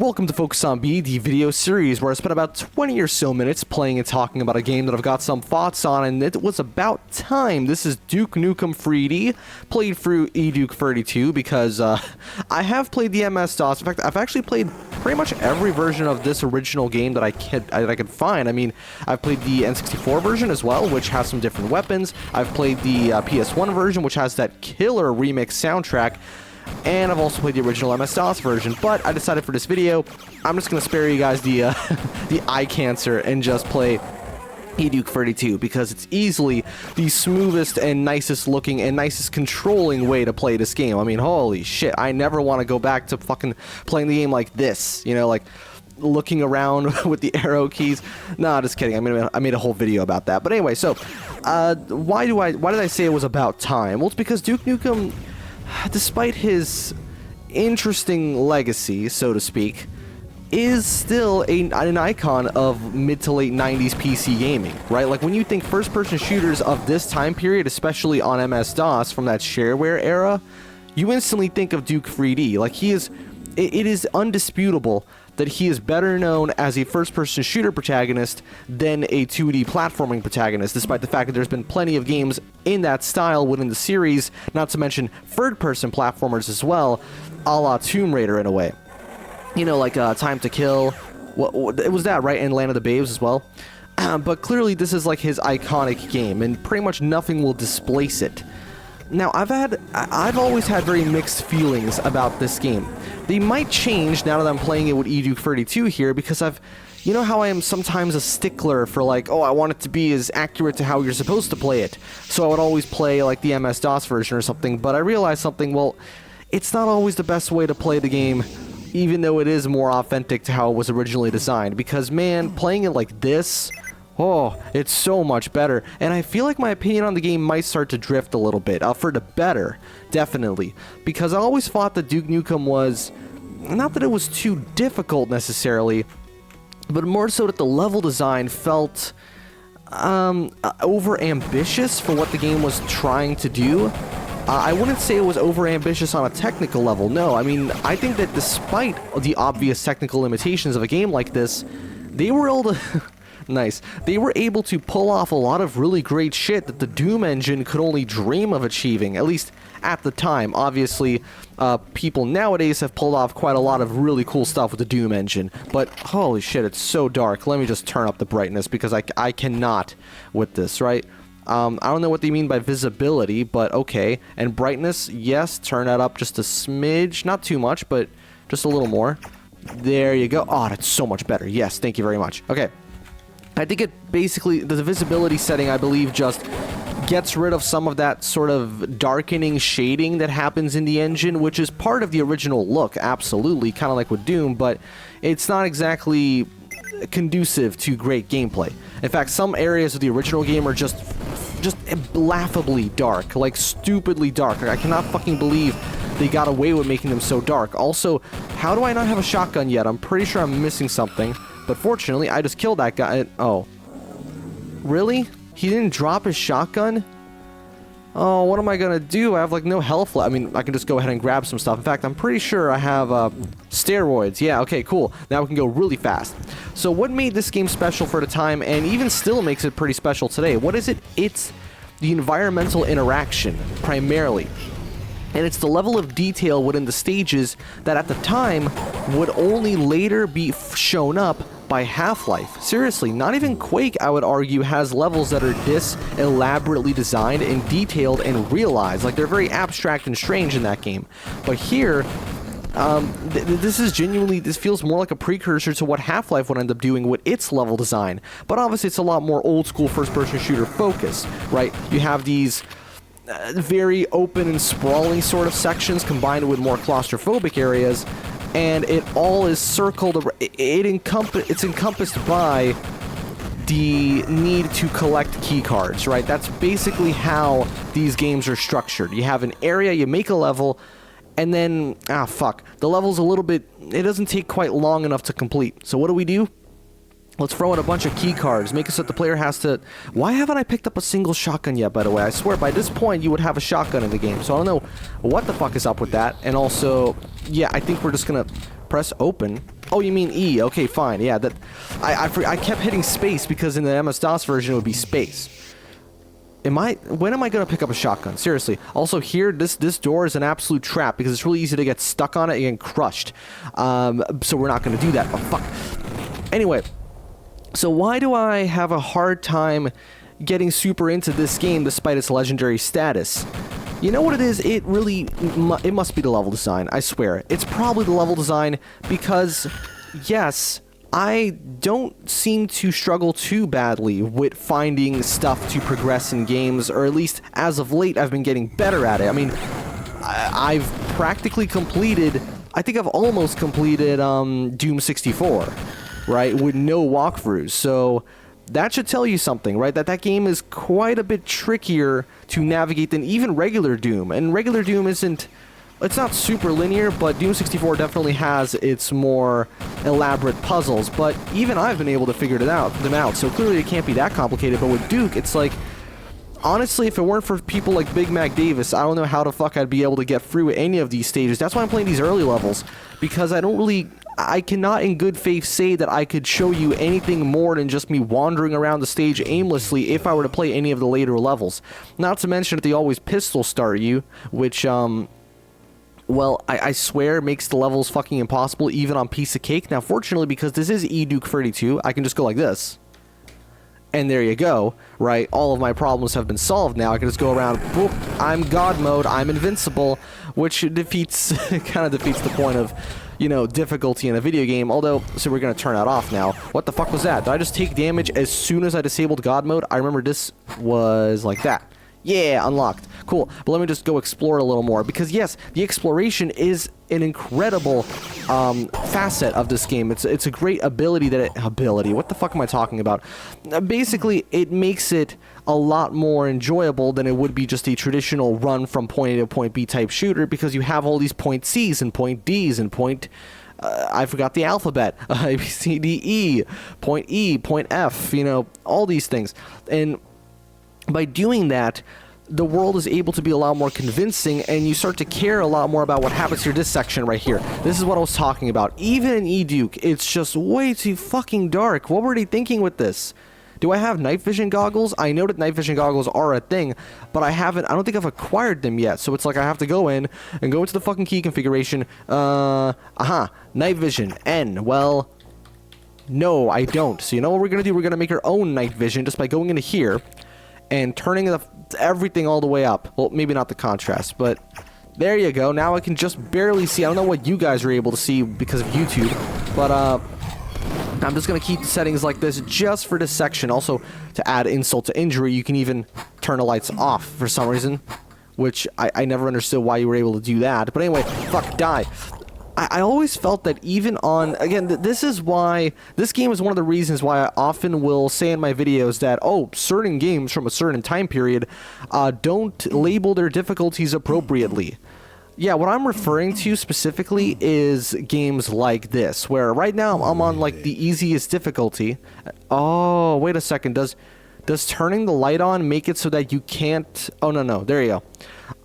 welcome to Focus on B, the video series where I spent about 20 or so minutes playing and talking about a game that I've got some thoughts on, and it was about time. This is Duke Nukem 3D, played through eDuke32 because I have played the MS-DOS. In fact, I've actually played pretty much every version of this original game that I could find. I mean, I've played the N64 version as well, which has some different weapons. I've played the PS1 version, which has that killer remix soundtrack. And I've also played the original MS-DOS version, but I decided for this video, I'm just going to spare you guys the the eye cancer and just play eDuke32 because it's easily the smoothest and nicest looking and nicest controlling way to play this game. I mean, holy shit, I never want to go back to fucking playing the game like this, you know, like looking around with the arrow keys. Nah, just kidding. I made a whole video about that. But anyway, so why did I say it was about time? Well, it's because Duke Nukem, despite his interesting legacy, so to speak, is still an icon of mid to late 90s PC gaming, right? Like when you think first-person shooters of this time period, especially on MS-DOS from that shareware era, you instantly think of Duke 3D. Like it is undisputable that he is better known as a first-person shooter protagonist than a 2D platforming protagonist, despite the fact that there's been plenty of games in that style within the series, not to mention third-person platformers as well, a la Tomb Raider in a way. You know, like Time to Kill, it was that, right? And Land of the Babes as well. But clearly this is like his iconic game, and pretty much nothing will displace it. Now, I've always had very mixed feelings about this game. They might change now that I'm playing it with eDuke32 here, because you know how I am sometimes a stickler for like, oh, I want it to be as accurate to how you're supposed to play it. So I would always play like the MS-DOS version or something, but I realized something, well, it's not always the best way to play the game, even though it is more authentic to how it was originally designed, because man, playing it like this, oh, it's so much better. And I feel like my opinion on the game might start to drift a little bit, for the better, definitely. Because I always thought that Duke Nukem was, not that it was too difficult necessarily, but more so that the level design felt over-ambitious for what the game was trying to do. I wouldn't say it was over-ambitious on a technical level, no. I mean, I think that despite the obvious technical limitations of a game like this, they were able to... Nice. They were able to pull off a lot of really great shit that the Doom engine could only dream of achieving, at least at the time. Obviously, people nowadays have pulled off quite a lot of really cool stuff with the Doom engine, but holy shit, it's so dark. Let me just turn up the brightness because I cannot with this, right? I don't know what they mean by visibility, but okay. And brightness, yes, turn that up just a smidge, not too much, but just a little more. There you go. Oh, that's so much better. Yes, thank you very much. Okay. I think it basically, the visibility setting, I believe, just gets rid of some of that sort of darkening shading that happens in the engine, which is part of the original look, absolutely, kind of like with Doom, but it's not exactly conducive to great gameplay. In fact, some areas of the original game are just laughably dark, like stupidly dark. I cannot fucking believe they got away with making them so dark. Also, how do I not have a shotgun yet? I'm pretty sure I'm missing something. But fortunately, I just killed that guy. Oh. Really? He didn't drop his shotgun? Oh, what am I gonna do? I have, like, no health left. I mean, I can just go ahead and grab some stuff. In fact, I'm pretty sure I have, steroids. Yeah, okay, cool. Now we can go really fast. So what made this game special for the time, and even still makes it pretty special today? What is it? It's the environmental interaction, primarily. And it's the level of detail within the stages that at the time would only later be shown up by Half-Life. Seriously, not even Quake, I would argue, has levels that are this elaborately designed and detailed and realized. Like, they're very abstract and strange in that game. But here, this is genuinely, this feels more like a precursor to what Half-Life would end up doing with its level design. But obviously, it's a lot more old-school first-person shooter focus, right? You have these very open and sprawling sort of sections combined with more claustrophobic areas, and it all is circled. It's encompassed by the need to collect key cards, right? That's basically how these games are structured. You have an area, you make a level, and then the level's a little bit, it doesn't take quite long enough to complete. So what do? Let's throw in a bunch of key cards, make it so that the player has to... Why haven't I picked up a single shotgun yet, by the way? I swear, by this point, you would have a shotgun in the game. So I don't know what the fuck is up with that. And also, yeah, I think we're just gonna press open. Oh, you mean E? Okay, fine. Yeah, that I kept hitting space because in the MS-DOS version it would be space. When am I gonna pick up a shotgun? Seriously. Also here, this door is an absolute trap because it's really easy to get stuck on it and get crushed. So we're not gonna do that. Oh, fuck. Anyway, so why do I have a hard time getting super into this game despite its legendary status? You know what it is? It must be the level design, I swear. It's probably the level design because, yes, I don't seem to struggle too badly with finding stuff to progress in games, or at least as of late I've been getting better at it. I mean, I've practically completed, I think I've almost completed Doom 64, right, with no walkthroughs, so that should tell you something, right? That game is quite a bit trickier to navigate than even regular Doom. And regular Doom isn't... It's not super linear, but Doom 64 definitely has its more elaborate puzzles. But even I've been able to figure them out. So clearly it can't be that complicated. But with Duke, it's like... Honestly, if it weren't for people like Big Mac Davis, I don't know how the fuck I'd be able to get through any of these stages. That's why I'm playing these early levels. Because I cannot in good faith say that I could show you anything more than just me wandering around the stage aimlessly if I were to play any of the later levels. Not to mention that they always pistol start you, which, well, I swear makes the levels fucking impossible even on piece of cake. Now, fortunately, because this is E-Duke 32, I can just go like this. And there you go, right? All of my problems have been solved now. I can just go around, boop, I'm God mode, I'm invincible, which defeats, kind of defeats the point of, you know, difficulty in a video game. Although, so we're going to turn that off now. What the fuck was that? Did I just take damage as soon as I disabled God mode? I remember this was like that. Yeah, unlocked. Cool. But let me just go explore a little more. Because yes, the exploration is an incredible facet of this game. It's a great ability what the fuck am I talking about? Basically, it makes it a lot more enjoyable than it would be just a traditional run from point A to point B type shooter, because you have all these point C's and point D's and point... I forgot the alphabet. A, B, C, D, E. Point E, point F, you know, all these things. And by doing that, the world is able to be a lot more convincing, and you start to care a lot more about what happens here. This section right here. This is what I was talking about. Even in E-Duke, it's just way too fucking dark. What were they thinking with this? Do I have night vision goggles? I know that night vision goggles are a thing, but I don't think I've acquired them yet. So it's like I have to go in and go into the fucking key configuration. Night vision, N. Well, no, I don't. So you know what we're going to do? We're going to make our own night vision just by going into here and turning everything all the way up. Well, maybe not the contrast, but there you go. Now I can just barely see. I don't know what you guys are able to see because of YouTube, but I'm just going to keep the settings like this just for this section. Also, to add insult to injury, you can even turn the lights off for some reason, which I never understood why you were able to do that. But anyway, fuck, die. I always felt that even on, again, this is why, this game is one of the reasons why I often will say in my videos that, oh, certain games from a certain time period don't label their difficulties appropriately. Yeah, what I'm referring to specifically is games like this, where right now I'm on, like, the easiest difficulty. Oh, wait a second, does turning the light on make it so that you can't, oh, no, there you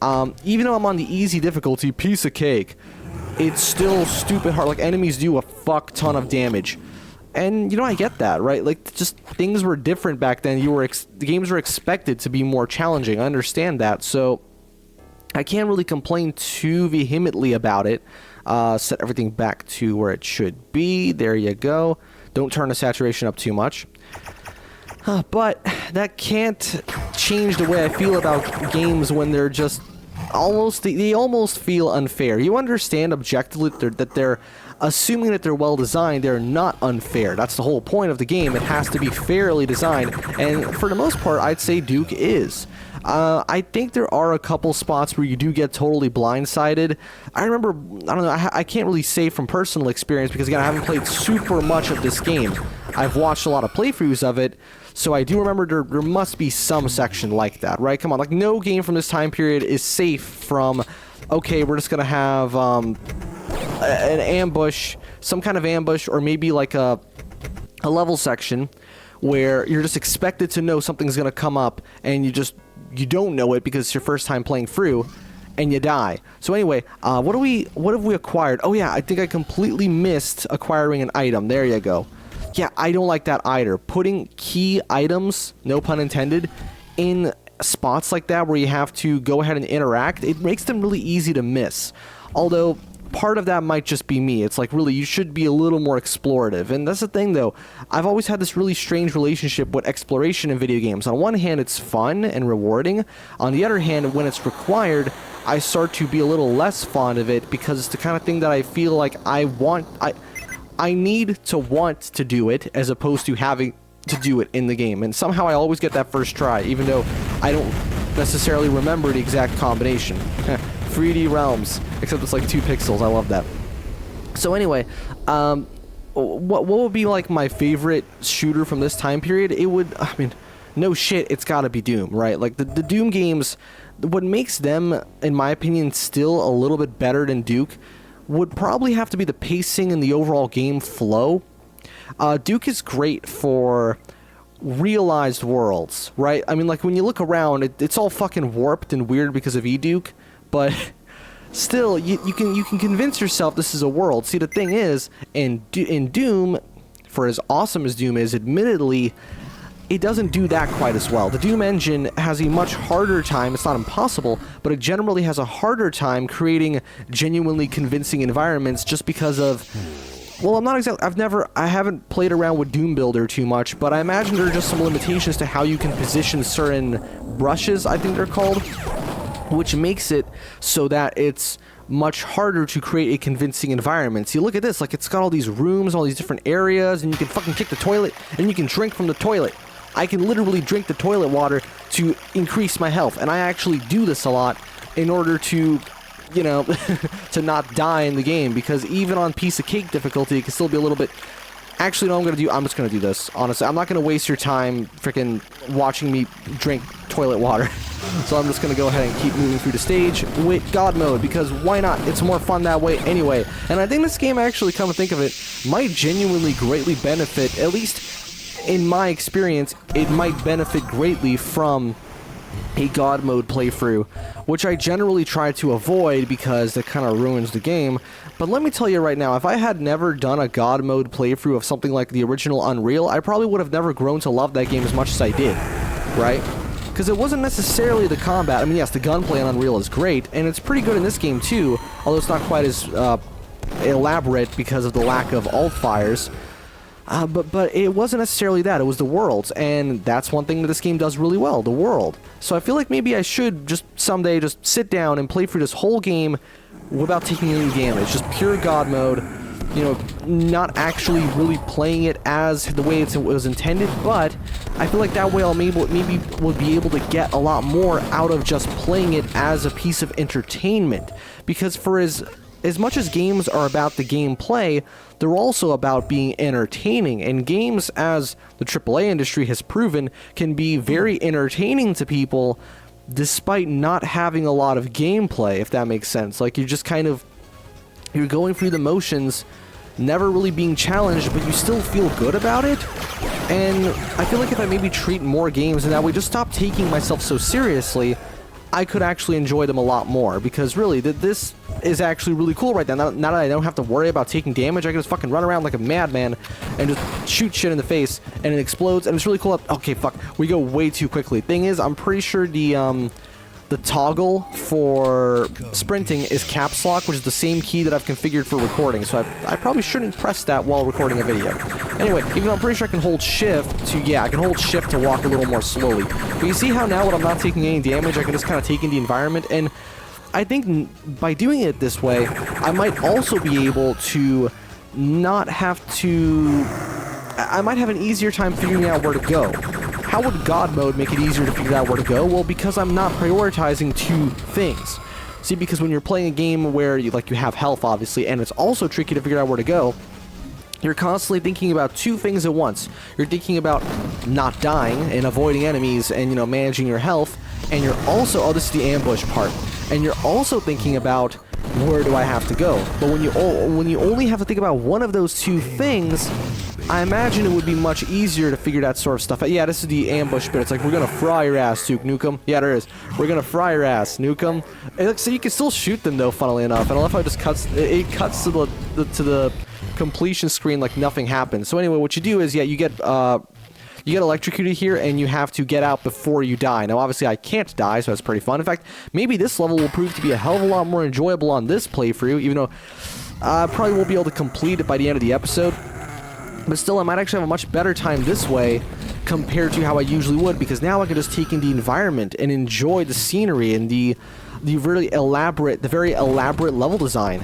go. Even though I'm on the easy difficulty, piece of cake, it's still stupid hard. Like, enemies do a fuck ton of damage. And, you know, I get that, right? Like, just things were different back then. The games were expected to be more challenging. I understand that. So, I can't really complain too vehemently about it. Set everything back to where it should be. There you go. Don't turn the saturation up too much. But that can't change the way I feel about games when they're just... they almost feel unfair. You understand objectively that they're assuming that they're well designed. They're not unfair. That's the whole point of the game. It has to be fairly designed, and for the most part, I'd say Duke is. I think there are a couple spots where you do get totally blindsided. I remember, I don't know, I can't really say from personal experience because, again, I haven't played super much of this game. I've watched a lot of playthroughs of it, so I do remember there must be some section like that, right? Come on, like, no game from this time period is safe from, okay, we're just gonna have an ambush, some kind of ambush, or maybe like a level section where you're just expected to know something's gonna come up, and you don't know it because it's your first time playing through, and you die. So anyway, what have we acquired? Oh yeah, I think I completely missed acquiring an item. There you go. Yeah, I don't like that either. Putting key items, no pun intended, in spots like that where you have to go ahead and interact, it makes them really easy to miss. Although, part of that might just be me. It's like, really, you should be a little more explorative. And that's the thing, though. I've always had this really strange relationship with exploration in video games. On one hand, it's fun and rewarding. On the other hand, when it's required, I start to be a little less fond of it because it's the kind of thing that I feel like I need to want to do it as opposed to having to do it in the game. And somehow I always get that first try, even though I don't necessarily remember the exact combination. 3D realms, except it's like 2 pixels. I love that. So anyway, what would be like my favorite shooter from this time period? It would, I mean, no shit, it's gotta be Doom, right? Like the Doom games, what makes them, in my opinion, still a little bit better than Duke would probably have to be the pacing and the overall game flow. Duke is great for realized worlds, right? I mean, like, when you look around, it's all fucking warped and weird because of E-Duke, but still, you can convince yourself this is a world. See, the thing is, in Doom, for as awesome as Doom is, admittedly, it doesn't do that quite as well. The Doom engine has a much harder time, it's not impossible, but it generally has a harder time creating genuinely convincing environments just because of... Well, I'm not exactly... I haven't played around with Doom Builder too much, but I imagine there are just some limitations to how you can position certain brushes, I think they're called, which makes it so that it's much harder to create a convincing environment. See, look at this, like, it's got all these rooms, all these different areas, and you can fucking kick the toilet, and you can drink from the toilet. I can literally drink the toilet water to increase my health, and I actually do this a lot in order to, you know, to not die in the game, because even on piece of cake difficulty, it can still be a little bit... Actually, no, I'm just gonna do this, honestly. I'm not gonna waste your time freaking watching me drink toilet water. So I'm just gonna go ahead and keep moving through the stage with God mode, because why not? It's more fun that way anyway. And I think this game, actually, come to think of it, might genuinely greatly benefit, at least in my experience, it might benefit greatly from a God mode playthrough, which I generally try to avoid because it kind of ruins the game. But let me tell you right now, if I had never done a God mode playthrough of something like the original Unreal, I probably would have never grown to love that game as much as I did, right? Because it wasn't necessarily the combat. I mean, yes, the gunplay on Unreal is great, and it's pretty good in this game too, although it's not quite as elaborate because of the lack of alt fires. But it wasn't necessarily that, it was the worlds, and that's one thing that this game does really well, the world. So I feel like maybe I should just someday just sit down and play through this whole game without taking any damage, just pure God mode, you know, not actually really playing it as the way it was intended, but I feel like that way I'll maybe will be able to get a lot more out of just playing it as a piece of entertainment, because for as much as games are about the gameplay, they're also about being entertaining, and games, as the AAA industry has proven, can be very entertaining to people despite not having a lot of gameplay, if that makes sense. Like, you're just kind of, you're going through the motions, never really being challenged, but you still feel good about it. And I feel like if I maybe treat more games in that way, just stop taking myself so seriously, I could actually enjoy them a lot more, because really, this is actually really cool right now. Now that I don't have to worry about taking damage, I can just fucking run around like a madman and just shoot shit in the face, and it explodes, and it's really cool. Okay, fuck, we go way too quickly. Thing is, I'm pretty sure the toggle for sprinting is caps lock, which is the same key that I've configured for recording, so I probably shouldn't press that while recording a video. Anyway, even though I'm pretty sure I can hold shift to, yeah, I can hold shift to walk a little more slowly. But you see how now when I'm not taking any damage, I can just kind of take in the environment, and I think by doing it this way, I might also be able to not have to... I might have an easier time figuring out where to go. How would God mode make it easier to figure out where to go? Well, because I'm not prioritizing two things. See, because when you're playing a game where you have health, obviously, and it's also tricky to figure out where to go, you're constantly thinking about two things at once. You're thinking about not dying and avoiding enemies and, you know, managing your health, and you're also, oh, this is the ambush part, and you're also thinking about where do I have to go. But when you only have to think about one of those two things, I imagine it would be much easier to figure that sort of stuff out. Yeah, this is the ambush bit. It's like, we're gonna fry your ass, Duke Nukem. Yeah, there is. We're gonna fry your ass, Nukem. So you can still shoot them, though, funnily enough. And I love how it just cuts... It cuts to the completion screen like nothing happens. So anyway, what you do is, yeah, you get electrocuted here, and you have to get out before you die. Now, obviously, I can't die, so that's pretty fun. In fact, maybe this level will prove to be a hell of a lot more enjoyable on this playthrough, even though I probably won't be able to complete it by the end of the episode. But still, I might actually have a much better time this way compared to how I usually would, because now I can just take in the environment and enjoy the scenery and the very elaborate level design.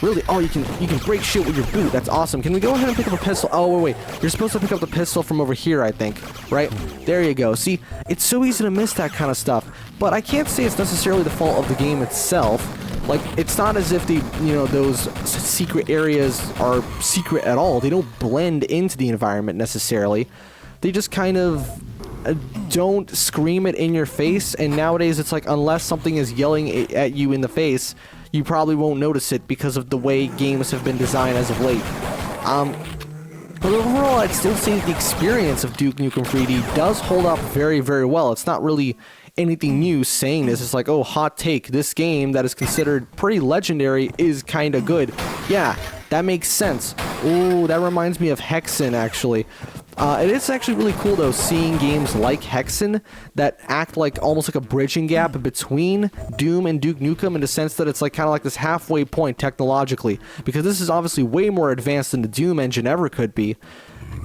Really, oh, you can break shit with your boot. That's awesome. Can we go ahead and pick up a pistol? Oh, wait. You're supposed to pick up the pistol from over here, I think. Right? There you go. See, it's so easy to miss that kind of stuff. But I can't say it's necessarily the fault of the game itself. Like, it's not as if those secret areas are secret at all. They don't blend into the environment necessarily. They just kind of don't scream it in your face. And nowadays, it's like, unless something is yelling at you in the face, you probably won't notice it because of the way games have been designed as of late. But overall, I'd still say the experience of Duke Nukem 3D does hold up very, very well. It's not really anything new saying this. It's like, oh, hot take, this game that is considered pretty legendary is kind of good. Yeah, that makes sense. Ooh, that reminds me of Hexen, actually. It is actually really cool, though, seeing games like Hexen that act like almost like a bridging gap between Doom and Duke Nukem, in the sense that it's like kind of like this halfway point technologically, because this is obviously way more advanced than the Doom engine ever could be.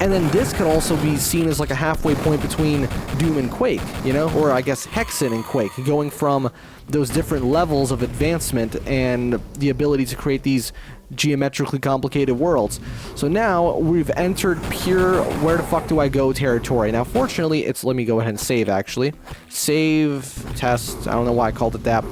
And then this could also be seen as like a halfway point between Doom and Quake, you know? Or I guess Hexen and Quake, going from those different levels of advancement and the ability to create these geometrically complicated worlds. So now we've entered pure where the fuck do I go territory. Now fortunately, let me go ahead and save, actually. Save, test, I don't know why I called it that.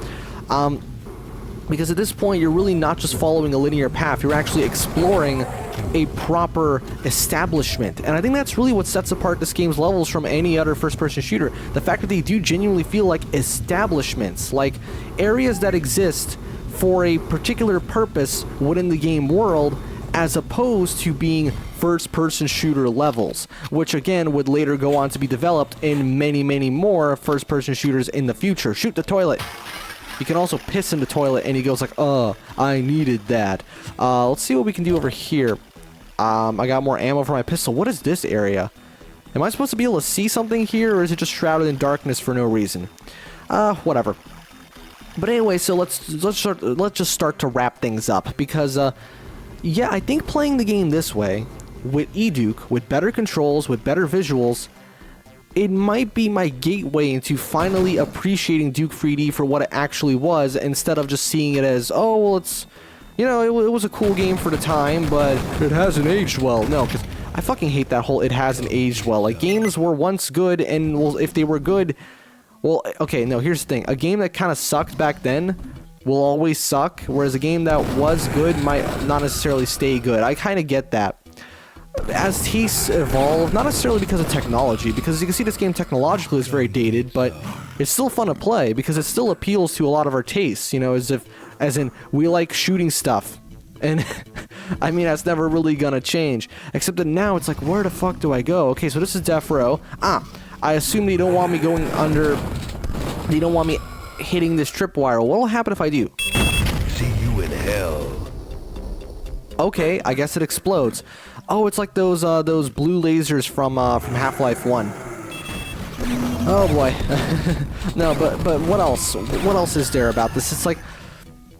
Because at this point, you're really not just following a linear path, you're actually exploring a proper establishment. And I think that's really what sets apart this game's levels from any other first-person shooter. The fact that they do genuinely feel like establishments, like areas that exist for a particular purpose within the game world, as opposed to being first-person shooter levels, which again would later go on to be developed in many, many more first-person shooters in the future. Shoot the toilet! You can also piss in the toilet, and he goes like, I needed that. Let's see what we can do over here. I got more ammo for my pistol. What is this area? Am I supposed to be able to see something here, or is it just shrouded in darkness for no reason? Whatever. But anyway, so let's just start to wrap things up, because yeah, I think playing the game this way, with eDuke, with better controls, with better visuals, it might be my gateway into finally appreciating Duke 3D for what it actually was, instead of just seeing it as, oh, well, it's, you know, it was a cool game for the time, but it hasn't aged well. No, because I fucking hate that whole it hasn't aged well. Like, games were once good, and, well, if they were good, well, okay, no, here's the thing. A game that kind of sucked back then will always suck, whereas a game that was good might not necessarily stay good. I kind of get that. As tastes evolve, not necessarily because of technology, because as you can see, this game technologically is very dated, but it's still fun to play because it still appeals to a lot of our tastes, you know, as in we like shooting stuff. And I mean, that's never really gonna change, except that now it's like, where the fuck do I go? Okay, so this is Death Row. I assume they don't want me going under, they don't want me hitting this tripwire. What will happen if I do? See you in hell. Okay, I guess it explodes. Oh, it's like those blue lasers from Half-Life 1. Oh boy. No, but what else? What else is there about this? It's like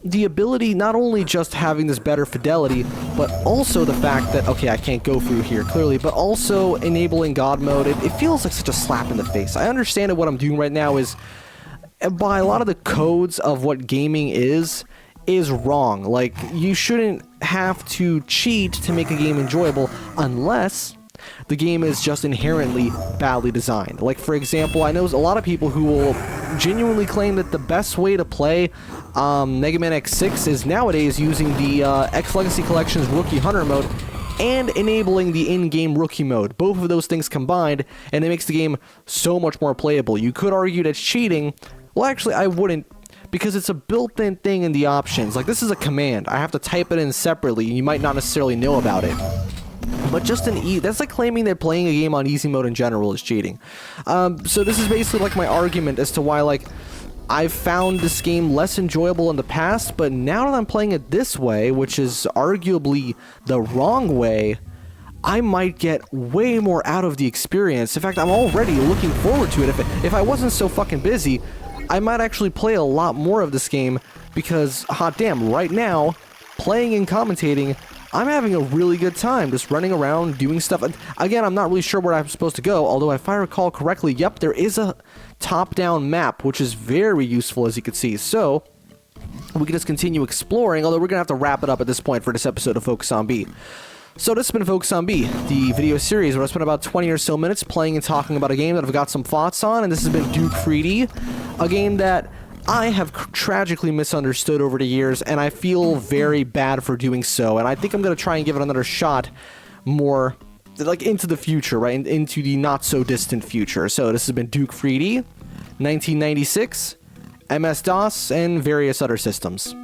the ability, not only just having this better fidelity, but also the fact that, okay, I can't go through here clearly, but also enabling God mode. It feels like such a slap in the face. I understand that what I'm doing right now is, by a lot of the codes of what gaming is wrong. Like, you shouldn't have to cheat to make a game enjoyable unless the game is just inherently badly designed. Like, for example, I know a lot of people who will genuinely claim that the best way to play Mega Man X6 is nowadays using the X Legacy Collection's Rookie Hunter mode and enabling the in-game Rookie mode. Both of those things combined, and it makes the game so much more playable. You could argue that's cheating. Well, actually, I wouldn't, because it's a built-in thing in the options. Like, this is a command. I have to type it in separately, and you might not necessarily know about it. But just that's like claiming that playing a game on easy mode in general is cheating. So this is basically like my argument as to why, like, I've found this game less enjoyable in the past, but now that I'm playing it this way, which is arguably the wrong way, I might get way more out of the experience. In fact, I'm already looking forward to it. If I wasn't so fucking busy, I might actually play a lot more of this game, because, hot damn, right now, playing and commentating, I'm having a really good time just running around, doing stuff. Again, I'm not really sure where I'm supposed to go, although if I recall correctly, yep, there is a top-down map, which is very useful, as you can see. So, we can just continue exploring, although we're going to have to wrap it up at this point for this episode of Focus on B. So this has been Focus on B, the video series where I spent about 20 or so minutes playing and talking about a game that I've got some thoughts on, and this has been Duke 3D, a game that I have tragically misunderstood over the years, and I feel very bad for doing so, and I think I'm going to try and give it another shot more, like, into the future, right, into the not-so-distant future. So this has been Duke 3D, 1996, MS-DOS, and various other systems.